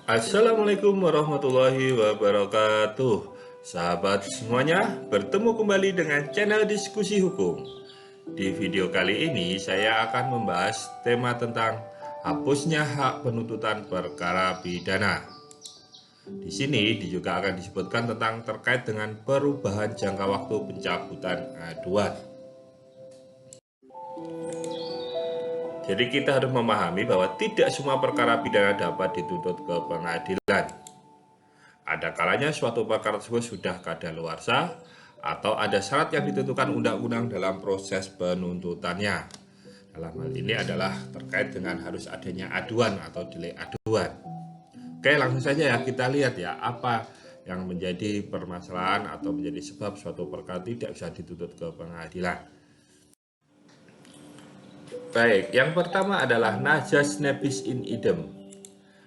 Assalamualaikum warahmatullahi wabarakatuh. Sahabat semuanya, bertemu kembali dengan channel Diskusi Hukum. Di video kali ini saya akan membahas tema tentang hapusnya hak penuntutan perkara pidana. Di sini juga akan disebutkan tentang terkait dengan perubahan jangka waktu pencabutan aduan. Jadi kita harus memahami bahwa tidak semua perkara pidana dapat dituntut ke pengadilan. Ada kalanya suatu perkara tersebut sudah kadaluarsa atau ada syarat yang ditentukan undang-undang dalam proses penuntutannya. Dalam hal ini adalah terkait dengan harus adanya aduan atau delay aduan. Oke, langsung saja ya kita lihat ya apa yang menjadi permasalahan atau menjadi sebab suatu perkara tidak bisa dituntut ke pengadilan. Baik, yang pertama adalah najas nebis in idem.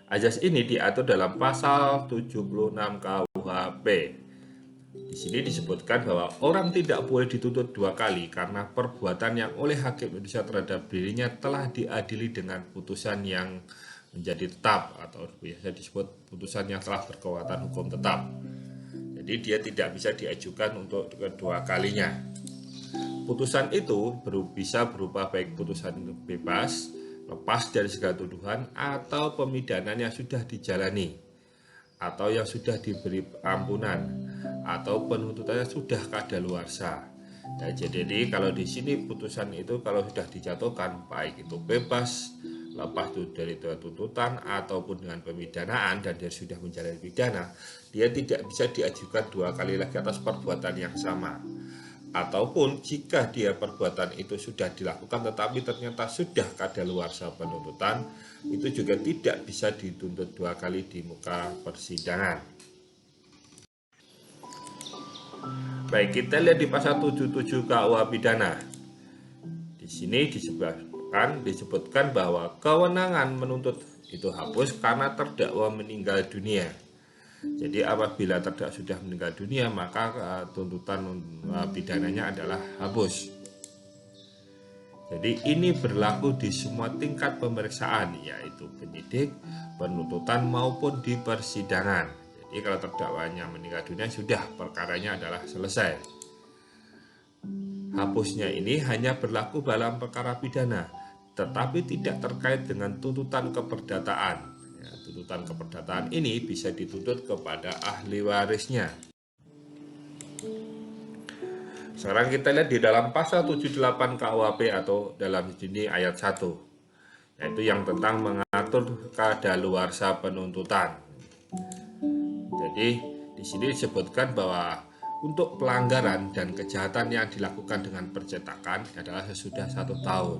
Ajas ini diatur dalam pasal 76 KUHP. Di sini disebutkan bahwa orang tidak boleh dituntut dua kali karena perbuatan yang oleh hakim Indonesia terhadap dirinya telah diadili dengan putusan yang menjadi tetap atau biasa disebut putusan yang telah berkekuatan hukum tetap. Jadi dia tidak bisa diajukan untuk kedua kalinya. Putusan itu bisa berupa baik putusan bebas, lepas dari segala tuduhan, atau pemidanaan yang sudah dijalani, atau yang sudah diberi ampunan, atau penuntutannya sudah kadaluarsa. Ya, jadi kalau di sini putusan itu kalau sudah dijatuhkan, baik itu bebas, lepas dari tuntutan, ataupun dengan pemidanaan, dan dia sudah menjalani pidana, dia tidak bisa diajukan dua kali lagi atas perbuatan yang sama. Ataupun jika dia perbuatan itu sudah dilakukan tetapi ternyata sudah kadaluarsa penuntutan, itu juga tidak bisa dituntut dua kali di muka persidangan. Baik, kita lihat di pasal 77 KUH pidana. Di sini disebutkan bahwa kewenangan menuntut itu hapus karena terdakwa meninggal dunia. Jadi apabila terdakwa sudah meninggal dunia, maka tuntutan pidananya adalah hapus. Jadi ini berlaku di semua tingkat pemeriksaan, yaitu penyidik, penuntutan maupun di persidangan. Jadi kalau terdakwanya meninggal dunia, sudah perkaranya adalah selesai. Hapusnya ini hanya berlaku dalam perkara pidana, tetapi tidak terkait dengan tuntutan keperdataan. Tuntutan keperdataan ini bisa dituntut kepada ahli warisnya. Sekarang kita lihat di dalam pasal 78 KUHP atau dalam sini ayat 1, yaitu yang tentang mengatur kadaluarsa penuntutan. Jadi di sini disebutkan bahwa untuk pelanggaran dan kejahatan yang dilakukan dengan percetakan adalah sesudah 1 tahun.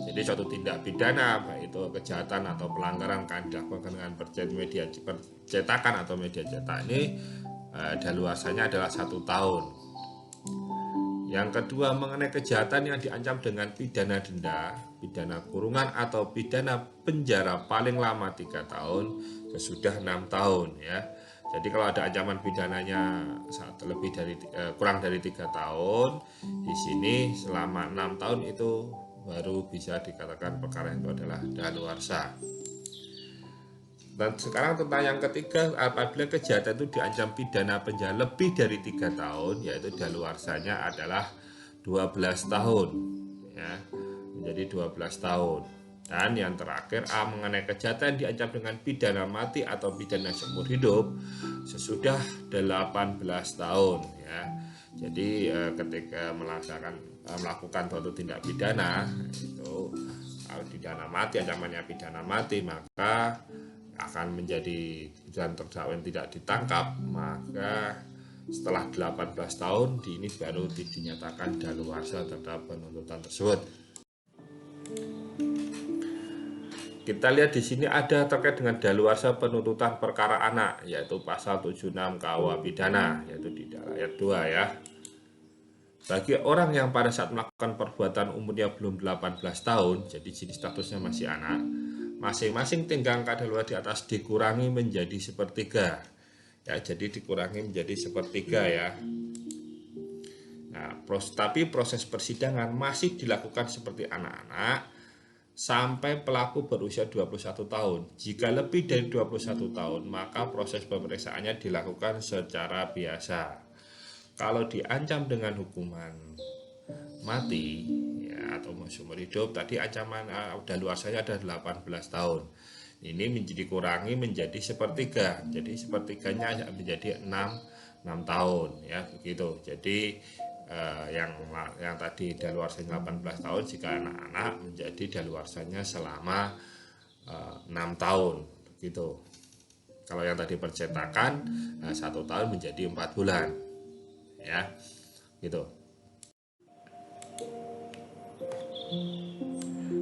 Jadi suatu tindak pidana, baik itu kejahatan atau pelanggaran kan dilakukan dengan media percetakan atau media cetak ini, daluarsanya adalah 1 tahun. Yang kedua, mengenai kejahatan yang diancam dengan pidana denda, pidana kurungan atau pidana penjara paling lama 3 tahun sesudah 6 tahun ya. Jadi kalau ada ancaman pidananya kurang dari 3 tahun, di sini selama 6 tahun itu baru bisa dikatakan perkara itu adalah daluarsa. Dan sekarang tentang yang ketiga, apabila kejahatan itu diancam pidana penjara lebih dari 3 tahun, yaitu daluarsanya adalah 12 tahun ya, menjadi 12 tahun. Dan yang terakhir, mengenai kejahatan diancam dengan pidana mati atau pidana seumur hidup sesudah 18 tahun ya. Jadi ketika melakukan suatu tindak pidana itu, kalau pidana mati, ancamannya pidana mati, maka akan menjadi dan terdakwa tidak ditangkap, maka setelah 18 tahun ini baru dinyatakan daluarsa terhadap penuntutan tersebut. Kita lihat di sini ada terkait dengan daluarsa penuntutan perkara anak, yaitu pasal 76 KUH pidana, yaitu di ayat 2 ya. Bagi orang yang pada saat melakukan perbuatan umurnya belum 18 tahun, jadi jenis statusnya masih anak, masing-masing tenggang kadaluarsa di atas dikurangi menjadi sepertiga. Ya, jadi dikurangi menjadi sepertiga ya. Nah, tapi proses persidangan masih dilakukan seperti anak-anak, sampai pelaku berusia 21 tahun. Jika lebih dari 21 tahun, maka proses pemeriksaannya dilakukan secara biasa. Kalau diancam dengan hukuman mati ya, atau seumur hidup, tadi ancaman daluarsanya ada 18 tahun. Ini dikurangi menjadi sepertiga. Jadi sepertiganya menjadi 6 tahun ya begitu. Jadi yang tadi daluarsanya 18 tahun, jika anak-anak menjadi daluarsanya selama 6 tahun gitu. Kalau yang tadi percetakan 1 tahun menjadi 4 bulan ya gitu.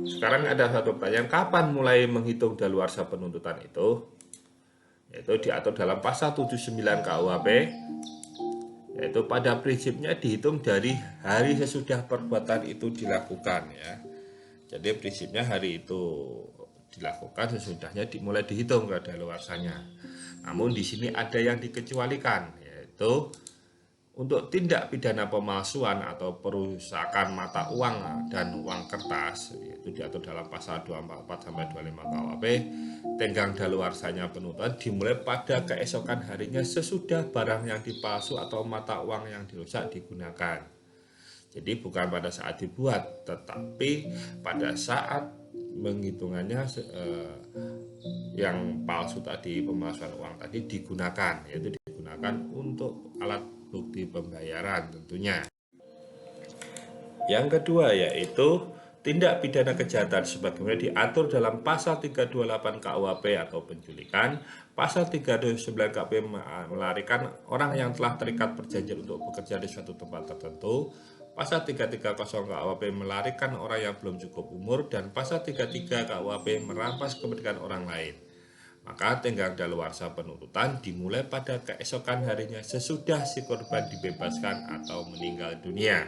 Sekarang ada satu pertanyaan, kapan mulai menghitung daluarsa penuntutan itu? Yaitu diatur dalam pasal 79 KUHP, yaitu pada prinsipnya dihitung dari hari sesudah perbuatan itu dilakukan ya. Jadi prinsipnya hari itu dilakukan, sesudahnya mulai dihitung kadaluarsanya. Namun di sini ada yang dikecualikan, yaitu untuk tindak pidana pemalsuan atau perusakan mata uang dan uang kertas, yaitu diatur dalam pasal 244 sampai 25 KUHP, tenggang daluarsanya penuntutan dimulai pada keesokan harinya sesudah barang yang dipalsu atau mata uang yang dirusak digunakan. Jadi bukan pada saat dibuat, tetapi pada saat menghitungannya yang palsu tadi, pemalsuan uang tadi digunakan, yaitu digunakan untuk alat bukti pembayaran tentunya. Yang kedua yaitu tindak pidana kejahatan sebagaimana diatur dalam pasal 328 KUHP atau penculikan, pasal 329 KUHP melarikan orang yang telah terikat perjanjian untuk bekerja di suatu tempat tertentu, pasal 330 KUHP melarikan orang yang belum cukup umur, dan pasal 33 KUHP merampas kemerdekaan orang lain. Maka tenggang daluarsa penuntutan dimulai pada keesokan harinya sesudah si korban dibebaskan atau meninggal dunia.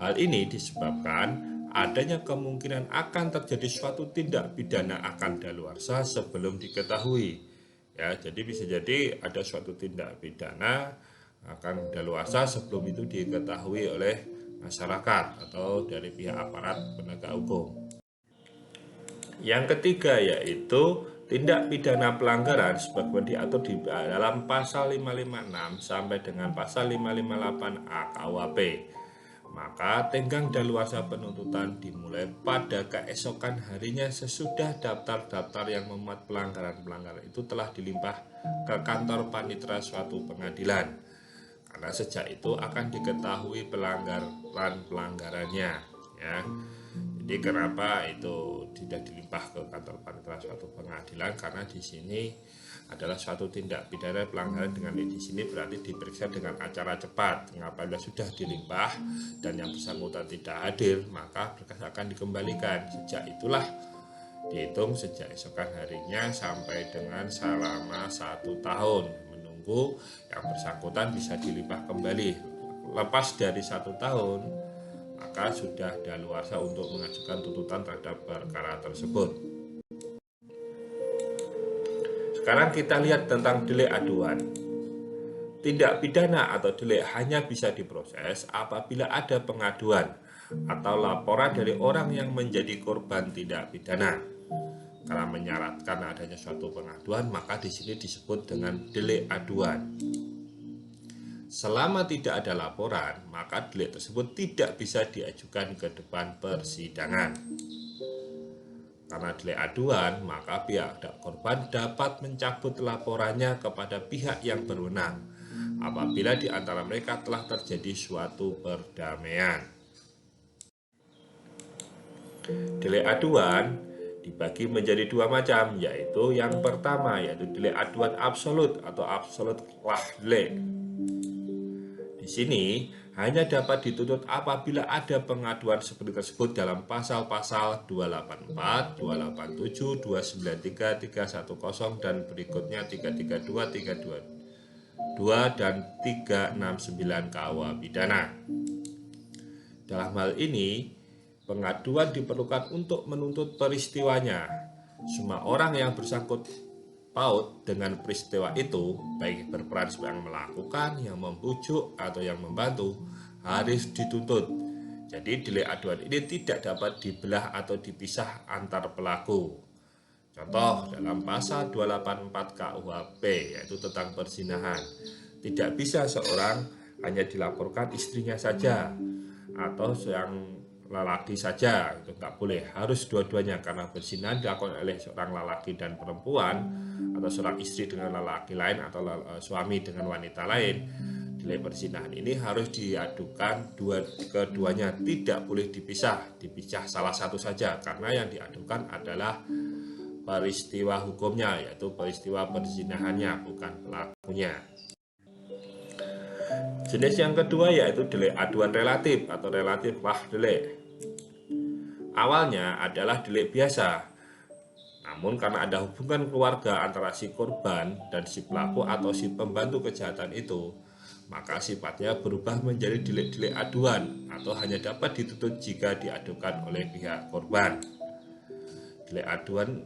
Hal ini disebabkan adanya kemungkinan akan terjadi suatu tindak pidana akan daluarsa sebelum diketahui. Ya, jadi bisa jadi ada suatu tindak pidana akan daluarsa sebelum itu diketahui oleh masyarakat atau dari pihak aparat penegak hukum. Yang ketiga yaitu tindak pidana pelanggaran sebagaimana diatur di dalam pasal 556 sampai dengan pasal 558A KUHP. Maka tenggang daluarsa penuntutan dimulai pada keesokan harinya sesudah daftar-daftar yang memuat pelanggaran-pelanggaran itu telah dilimpah ke kantor panitera suatu pengadilan. Karena sejak itu akan diketahui pelanggaran-pelanggarannya ya. Jadi kenapa itu tidak dilimpah ke kantor panitera suatu pengadilan? Karena di sini adalah suatu tindak pidana pelanggaran, dengan di sini berarti diperiksa dengan acara cepat. Apabila sudah dilimpah dan yang bersangkutan tidak hadir, maka berkas akan dikembalikan. Sejak itulah dihitung sejak esokan harinya sampai dengan selama 1 tahun menunggu yang bersangkutan bisa dilimpah kembali. Lepas dari 1 tahun, maka sudah daluarsa untuk mengajukan tuntutan terhadap perkara tersebut. Sekarang kita lihat tentang delik aduan. Tindak pidana atau delik hanya bisa diproses apabila ada pengaduan atau laporan dari orang yang menjadi korban tindak pidana. Karena menyaratkan adanya suatu pengaduan, maka di sini disebut dengan delik aduan. Selama tidak ada laporan, maka delik tersebut tidak bisa diajukan ke depan persidangan. Karena delik aduan, maka pihak korban dapat mencabut laporannya kepada pihak yang berwenang apabila di antara mereka telah terjadi suatu perdamaian. Delik aduan dibagi menjadi 2 macam, yaitu yang pertama yaitu delik aduan absolut atau absolut delik. Di sini hanya dapat dituntut apabila ada pengaduan seperti tersebut dalam pasal-pasal 284, 287, 293, 310 dan berikutnya 332, 322 dan 369 KUH pidana. Dalam hal ini, pengaduan diperlukan untuk menuntut peristiwanya. Semua orang yang bersangkut paut dengan peristiwa itu, baik berperan sebagai yang melakukan, yang membujuk, atau yang membantu, harus dituntut. Jadi delik aduan ini tidak dapat dibelah atau dipisah antar pelaku. Contoh dalam pasal 284 KUHP yaitu tentang perzinahan. Tidak bisa seorang hanya dilaporkan istrinya saja atau yang lelaki saja, itu nggak boleh, harus dua-duanya, karena perzinahan dilakukan oleh seorang lelaki dan perempuan atau seorang istri dengan lelaki lain atau suami dengan wanita lain. Delik perzinahan ini harus diadukan keduanya, tidak boleh dipisah salah satu saja, karena yang diadukan adalah peristiwa hukumnya, yaitu peristiwa perzinahannya, bukan pelakunya. Jenis yang kedua yaitu delik aduan relatif atau relatif wah delik. Awalnya adalah delik biasa, namun karena ada hubungan keluarga antara si korban dan si pelaku atau si pembantu kejahatan itu, maka sifatnya berubah menjadi delik-delik aduan atau hanya dapat dituntut jika diadukan oleh pihak korban. Delik aduan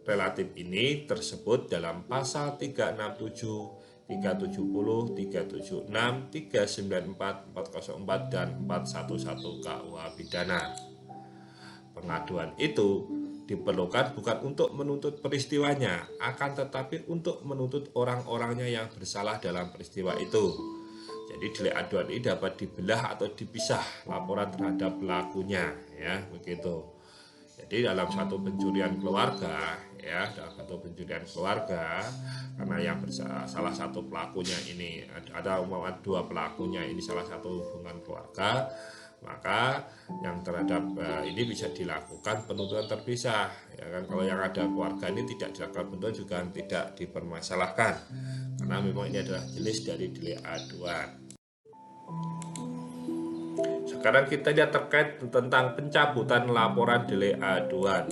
relatif ini tersebut dalam pasal 367, 370, 376, 394, 404, dan 411 KUH Pidana. Pengaduan itu diperlukan bukan untuk menuntut peristiwanya, akan tetapi untuk menuntut orang-orangnya yang bersalah dalam peristiwa itu. Jadi delik aduan ini dapat dibelah atau dipisah laporan terhadap pelakunya, ya begitu. Jadi dalam satu pencurian keluarga, karena yang salah satu pelakunya ini ada dua pelakunya ini salah satu hubungan keluarga, maka yang terhadap ini bisa dilakukan penuntutan terpisah, ya kan. Kalau yang ada keluarga ini tidak dilakukan penuntutan juga tidak dipermasalahkan, karena memang ini adalah jenis dari delik aduan. Sekarang kita lihat terkait tentang pencabutan laporan delik aduan.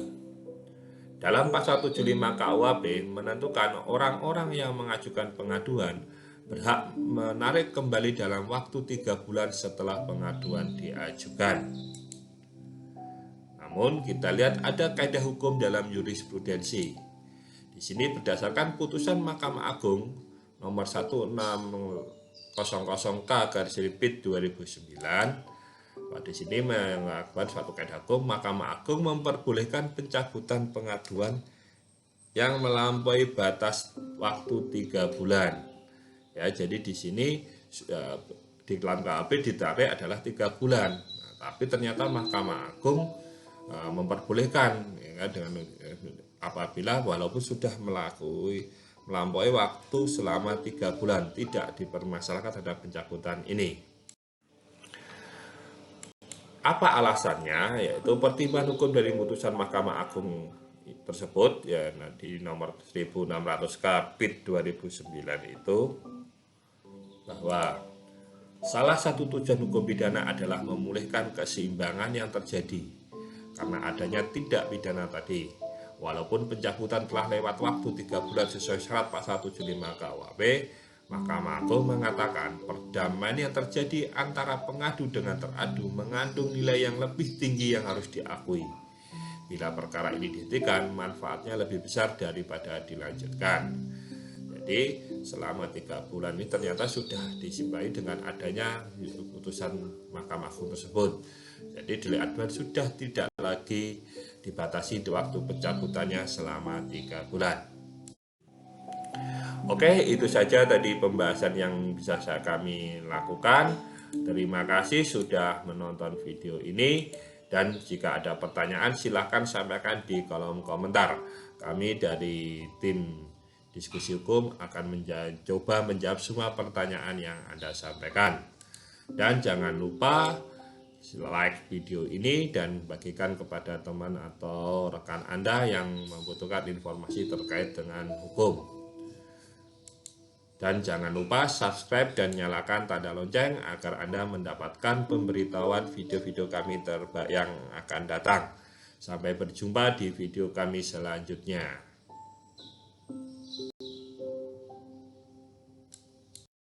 Dalam pasal 75 KUHP menentukan orang-orang yang mengajukan pengaduan berhak menarik kembali dalam waktu 3 bulan setelah pengaduan diajukan. Namun kita lihat ada kaidah hukum dalam jurisprudensi. Di sini berdasarkan putusan Mahkamah Agung nomor 1600K/2009, di sini melakukan suatu kaidah hukum, Mahkamah Agung memperbolehkan pencabutan pengaduan yang melampaui batas waktu 3 bulan. Ya, jadi di sini di dalam KUHP ditarik adalah 3 bulan. Nah, tapi ternyata Mahkamah Agung memperbolehkan, ya, dengan apabila walaupun sudah melampaui waktu selama 3 bulan tidak dipermasalahkan terhadap pencabutan ini. Apa alasannya? Yaitu pertimbangan hukum dari putusan Mahkamah Agung tersebut, ya, di nomor 1600K/Pid 2009 itu, bahwa salah satu tujuan hukum pidana adalah memulihkan keseimbangan yang terjadi karena adanya tindak pidana tadi. Walaupun pencabutan telah lewat waktu 3 bulan sesuai syarat pasal 75 KUHP, Mahkamah Agung mengatakan perdamaian yang terjadi antara pengadu dengan teradu mengandung nilai yang lebih tinggi yang harus diakui. Bila perkara ini dihentikan, manfaatnya lebih besar daripada dilanjutkan. Jadi selama 3 bulan ini ternyata sudah disimpai dengan adanya putusan Mahkamah Agung tersebut. Jadi delik aduan sudah tidak lagi dibatasi di waktu pencabutannya selama 3 bulan. Oke, itu saja tadi pembahasan yang bisa kami lakukan. Terima kasih sudah menonton video ini, dan jika ada pertanyaan silahkan sampaikan di kolom komentar. Kami dari tim diskusi hukum akan coba menjawab semua pertanyaan yang Anda sampaikan. Dan jangan lupa like video ini dan bagikan kepada teman atau rekan Anda yang membutuhkan informasi terkait dengan hukum. Dan jangan lupa subscribe dan nyalakan tanda lonceng agar Anda mendapatkan pemberitahuan video-video kami terbaik yang akan datang. Sampai berjumpa di video kami selanjutnya.